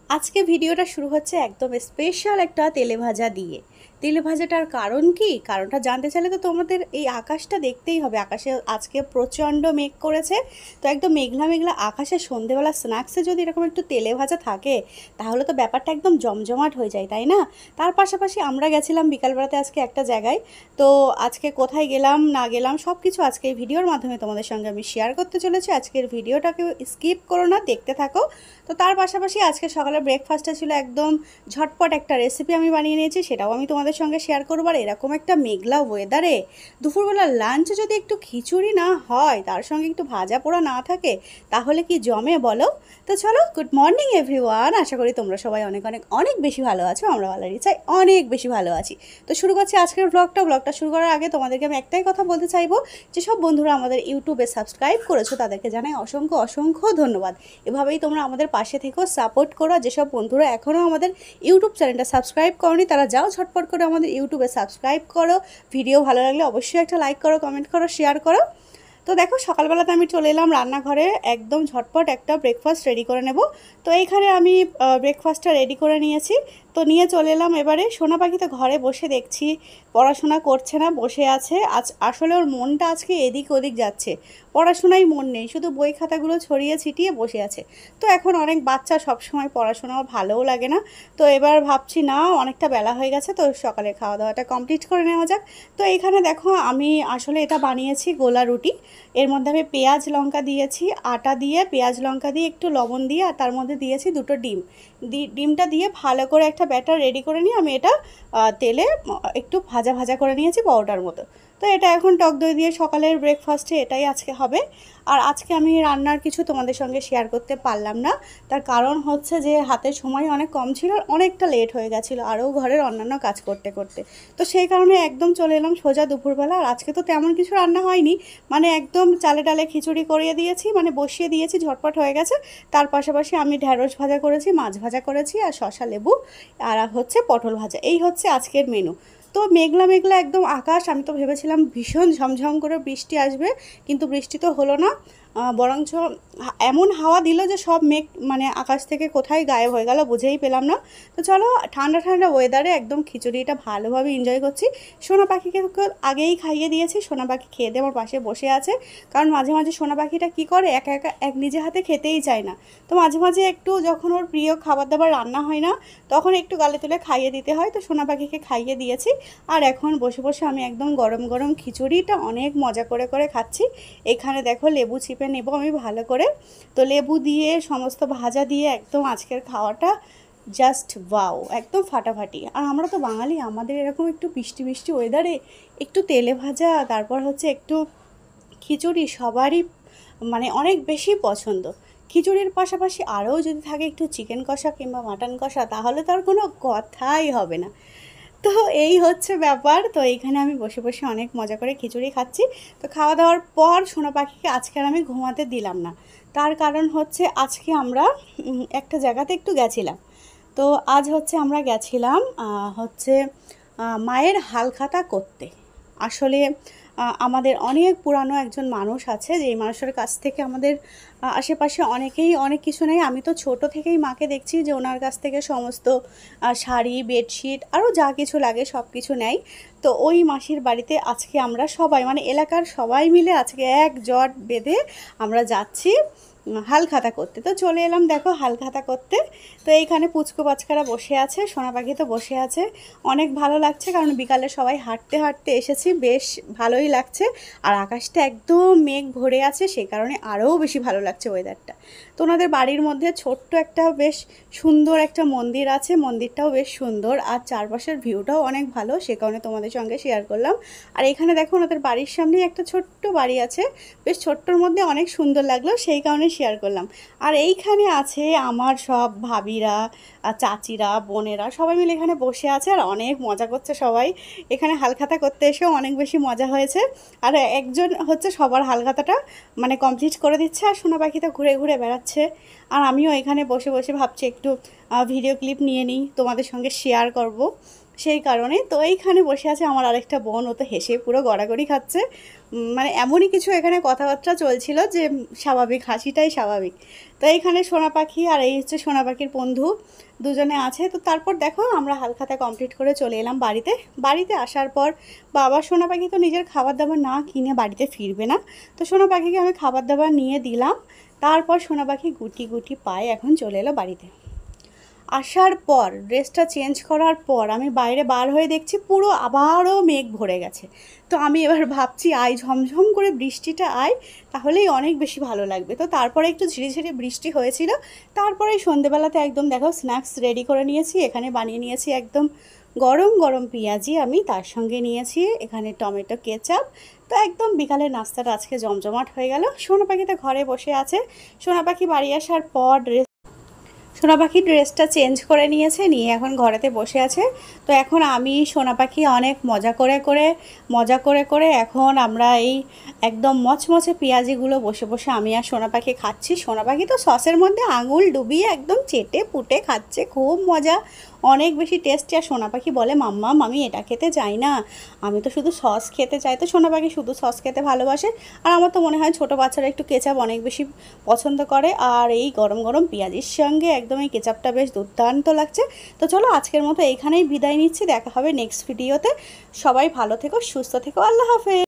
আজকে ভিডিওটা শুরু হচ্ছে একদম স্পেশাল একটা তেলে ভাজা দিয়ে। তেলে ভাজাটার কারণ কি? কারণটা জানতে চাইলে তো তোমাদের এই আকাশটা দেখতেই হবে। আকাশে আজকে প্রচণ্ড মেঘ করেছে। তো একদম মেঘলা মেঘলা আকাশে সন্ধেবেলা স্ন্যাক্সে যদি এরকম একটু তেলে ভাজা থাকে, তাহলে তো ব্যাপারটা একদম জমজমাট হয়ে যায়, তাই না? তার পাশাপাশি আমরা গেছিলাম বিকালবেলাতে আজকে একটা জায়গায়। তো আজকে কোথায় গেলাম না গেলাম সব কিছু আজকে এই ভিডিওর মাধ্যমে তোমাদের সঙ্গে আমি শেয়ার করতে চলেছি। আজকের ভিডিওটাকে স্কিপ করো না, দেখতে থাকো। তো তার পাশাপাশি আজকে সকালে ব্রেকফাস্টে ছিল একদম ঝটপট একটা রেসিপি আমি বানিয়ে নিয়েছি, সেটাও আমি তোমাদের সঙ্গে শেয়ার করবো। আর এরকম একটা মেঘলা ওয়েদারে দুপুরবেলা লাঞ্চে যদি একটু খিচুড়ি না হয়, তার সঙ্গে একটু ভাজা পোড়া না থাকে, তাহলে কি জমে বলো? তো চলো, গুড মর্নিং এভরিওয়ান। আশা করি তোমরা সবাই অনেক অনেক অনেক বেশি ভালো আছো। আমরা আল্লাহরই চাই অনেক বেশি ভালো আছি। তো শুরু করছি আজকের ব্লগটা শুরু করার আগে তোমাদেরকে আমি একটাই কথা বলতে চাইবো, যেসব বন্ধুরা আমাদের ইউটিউবে সাবস্ক্রাইব করেছো তাদেরকে জানাই অসংখ্য অসংখ্য ধন্যবাদ। এভাবেই তোমরা আমাদের পাশে থেকেও সাপোর্ট করো। যেসব বন্ধুরা এখনও আমাদের ইউটিউব চ্যানেলটা সাবস্ক্রাইব করোনি, তারা যাও ঝটপট করে আমাদের ইউটিউবে সাবস্ক্রাইব করো। ভিডিও ভালো লাগলে অবশ্যই একটা লাইক করো, কমেন্ট করো, শেয়ার করো। তো দেখো, সকালবেলাতে আমি চলে এলাম রান্নাঘরে, একদম ঝটপট একটা ব্রেকফাস্ট রেডি করে নেব। তো এইখানে আমি ব্রেকফাস্টটা রেডি করে নিয়েছি। তো নিয়ে চলে এলাম এবারে। সোনা পাখি তো ঘরে বসে দেখছি পড়াশোনা করছে না, বসে আছে। আসলে ওর মনটা আজকে এদিক ওদিক যাচ্ছে, পড়াশোনায় মন নেই, শুধু বই খাতাগুলো ছড়িয়ে ছিটিয়ে বসে আছে। তো এখন অনেক বাচ্চা সবসময় পড়াশোনা ভালোও লাগে না। তো এবার ভাবছি না, অনেকটা বেলা হয়ে গেছে, তো সকালে খাওয়া দাওয়াটা কমপ্লিট করে নেওয়া যাক। তো এইখানে দেখো, আমি আসলে এটা বানিয়েছি গোলা রুটি। এর মধ্যে আমি পেঁয়াজ লঙ্কা দিয়েছি, আটা দিয়ে পেঁয়াজ লঙ্কা দিয়ে একটু লবণ দিয়ে, আর তার মধ্যে দিয়েছি দুটো ডিম। ডিমটা দিয়ে ভালো করে একটা ব্যাটার রেডি করে নিয়ে আমি এটা তেলে একটু ভাজা ভাজা করে নিয়েছি পরোটার মতো। তো এটা এখন টক দই দিয়ে সকালের ব্রেকফাস্টে এটাই আজকে হবে। আর আজকে আমি রান্নার কিছু তোমাদের সঙ্গে শেয়ার করতে পারলাম না, তার কারণ হচ্ছে যে হাতে সময় অনেক কম ছিল, অনেকটা লেট হয়ে গেছিলো আরও ঘরের অন্যান্য কাজ করতে করতে। তো সেই কারণে একদম চলে এলাম সোজা দুপুরবেলা। আর আজকে তো তেমন কিছু রান্না হয়নি, মানে একদম চালে ডালে খিচুড়ি করিয়ে দিয়েছি, মানে বসিয়ে দিয়েছি, ঝটপট হয়ে গেছে। তার পাশাপাশি আমি ঢ্যাঁড়স ভাজা করেছি, মাছ ভাজা করেছি, আর শসা লেবু, আর হচ্ছে পটল ভাজা। এই হচ্ছে আজকের মেনু। তো মেঘলা মেঘলা একদম আকাশ। আমি তো ভেবেছিলাম ভীষণ ঝমঝম করে বৃষ্টি আসবে, কিন্তু বৃষ্টি তো হলো না। বরঞ্চ এমন হাওয়া দিল যে সব মেঘ মানে আকাশ থেকে কোথায় গায়েব হয়ে গেল বুঝেই পেলাম না। তো চলো, ঠান্ডা ঠান্ডা ওয়েদারে একদম খিচুড়িটা ভালোভাবে এনজয় করছি। সোনা পাখিকে আগেই খাইয়ে দিয়েছি, সোনা পাখি খেয়ে দিয়ে আমার পাশে বসে আছে। কারণ মাঝে মাঝে সোনা পাখিটা কী করে, একা একা নিজে হাতে খেতেই চায় না। তো মাঝে মাঝে একটু যখন ওর প্রিয় খাবার দাবার রান্না হয় না, তখন একটু গালে তুলে খাইয়ে দিতে হয়। তো সোনা পাখিকে খাইয়ে দিয়েছি। আর এখন বসে বসে আমি একদম গরম গরম খিচুড়িটা অনেক মজা করে করে খাচ্ছি। এখানে দেখো লেবু চিপে নেব আমি ভালো করে। তো লেবু দিয়ে সমস্ত ভাজা দিয়ে একদম আজকের খাওয়াটা জাস্ট ওয়াও, একদম ফাটাফাটি। আর আমরা তো বাঙালি, আমাদের এরকম একটু বৃষ্টি বৃষ্টি ওয়েদারে একটু তেলে ভাজা, তারপর হচ্ছে একটু খিচুড়ি সবারই মানে অনেক বেশি পছন্দ। খিচুড়ির পাশাপাশি আরও যদি থাকে একটু চিকেন কষা কিংবা মাটন কষা, তাহলে তো আর কোনো কথাই হবে না। তো এই হচ্ছে ব্যাপার। তো এইখানে আমি বসে বসে অনেক মজা করে খিচুড়ি খাচ্ছি। তো খাওয়া দাওয়ার পর সোনা পাখিকে আজকে আর আমি ঘুমাতে দিলাম না। তার কারণ হচ্ছে আজকে আমরা একটা জায়গাতে একটু গেছিলাম। তো আজ হচ্ছে আমরা গেছিলাম হচ্ছে মায়ের হালখাতা করতে। আসলে আমাদের অনেক পুরানো একজন মানুষ আছে, যেই মানুষের কাছ থেকে আমাদের আশেপাশে অনেকেই অনেক কিছু নেয়। আমি তো ছোট থেকেই মাকে দেখছি যে ওনার কাছ থেকে সমস্ত শাড়ি, বেডশিট, আরও যা কিছু লাগে সব কিছু নেয়। তো ওই মাসির বাড়িতে আজকে আমরা সবাই, মানে এলাকার সবাই মিলে আজকে এক জট বেঁধে আমরা যাচ্ছি হালখাতা করতে। তো চলে এলাম দেখো হালখাতা করতে। তো এইখানে পুচকু বাচ্চারা বসে আছে, সোনা পাখি তো বসে আছে। অনেক ভালো লাগছে, কারণ বিকালে সবাই হাঁটতে হাঁটতে এসেছি, বেশ ভালোই লাগছে। আর আকাশটা একদম মেঘ ভরে আছে, সেই কারণে আরও বেশি ভালো লাগছে ওয়েদারটা। তো ওনাদের বাড়ির মধ্যে ছোট্ট একটা বেশ সুন্দর একটা মন্দির আছে, মন্দিরটাও বেশ সুন্দর, আর চারপাশের ভিউটাও অনেক ভালো, সে কারণে তোমাদের সঙ্গে শেয়ার করলাম। আর এখানে দেখো ওনাদের বাড়ির সামনেই একটা ছোট্ট বাড়ি আছে, বেশ ছোট্টর মধ্যে অনেক সুন্দর লাগলো, সেই কারণে শেয়ার করলাম। আর এইখানে আছে আমার সব ভাবিরা, চাচিরা, বোনেরা সবাই মিলে এখানে বসে আছে, আর অনেক মজা করছে সবাই। এখানে হালখাতা করতে এসেও অনেক বেশি মজা হয়েছে। আর একজন হচ্ছে সবার হালখাতাটা মানে কমপ্লিট করে দিচ্ছে, আর সোনা পাখিটা ঘুরে ঘুরে বেড়াচ্ছে। আর আমিও এখানে বসে বসে ভাবছি একটু ভিডিও ক্লিপ নিয়ে নিই, তোমাদের সঙ্গে শেয়ার করব। সেই কারণে তো এইখানে বসে আছে আমার আরেকটা বোন, ও তো হেসে পুরো গড়াগড়ি খাচ্ছে। মানে এমনই কিছু এখানে কথাবার্তা চলছিল যে স্বাভাবিক, হাসিটাই স্বাভাবিক। তো এইখানে সোনা পাখি আর এই হচ্ছে সোনা পাখির বন্ধু, দুজনে আছে। তো তারপর দেখো আমরা হালখাতা কমপ্লিট করে চলে এলাম বাড়িতে। বাড়িতে আসার পর বাবা, সোনা পাখি তো নিজের খাবার দাবার না কিনে বাড়িতে ফিরবে না, তো সোনা পাখিকে আমি খাবার দাবার নিয়ে দিলাম। তারপর সোনা পাখি গুটি গুটি পায়ে এখন চলে এলো বাড়িতে। আসার পর ড্রেসটা চেঞ্জ করার পর আমি বাইরে বার হয়ে দেখছি পুরো আবারও মেঘ ভরে গেছে। তো আমি এবার ভাবছি আয় ঝমঝম করে বৃষ্টিটা আয়, তাহলেই অনেক বেশি ভালো লাগবে। তো তারপরে একটু ঝিরিঝিরি বৃষ্টি হয়েছিল। তারপরে সন্ধেবেলাতে একদম দেখো স্ন্যাক্স রেডি করে নিয়েছি, এখানে বানিয়ে নিয়েছি একদম গরম গরম পেঁয়াজি, আমি তার সঙ্গে নিয়েছি এখানে টমেটো কেচাপ। তো একদম বিকালের নাস্তাটা আজকে জমজমাট হয়ে গেল। সোনা পাখি তো ঘরে বসে আছে। সোনা পাখি বাড়ি আসার পর সোনা পাখি ড্রেসটা চেঞ্জ করে নিয়েছে, নিয়ে এখন ঘরেতে বসে আছে। তো এখন আমি সোনা পাখি অনেক মজা করে করে এখন আমরা এই একদম মচমচে পেঁয়াজিগুলো বসে বসে আমি আর সোনা পাখি খাচ্ছি। সোনা পাখি তো সসের মধ্যে আঙুল ডুবিয়ে একদম চেটে পুটে খাচ্ছে, খুব মজা, অনেক বেশি টেস্টি। আর সোনা পাখি বলে মাম্মাম আমি এটা খেতে চাই না, আমি তো শুধু সস খেতে চাই। তো সোনা পাখি শুধু সস খেতে ভালোবাসে, আর আমার তো মনে হয় ছোটো বাচ্চারা একটু কেচাপ অনেক বেশি পছন্দ করে। আর এই গরম গরম পেঁয়াজির সঙ্গে একদম এই কেচাপটা বেশ দুর্দান্ত লাগছে। তো চলো আজকের মতো এইখানেই বিদায় নিচ্ছি, দেখা হবে নেক্সট ভিডিওতে। সবাই ভালো থেকো, সুস্থ থেকো, আল্লাহ হাফেজ।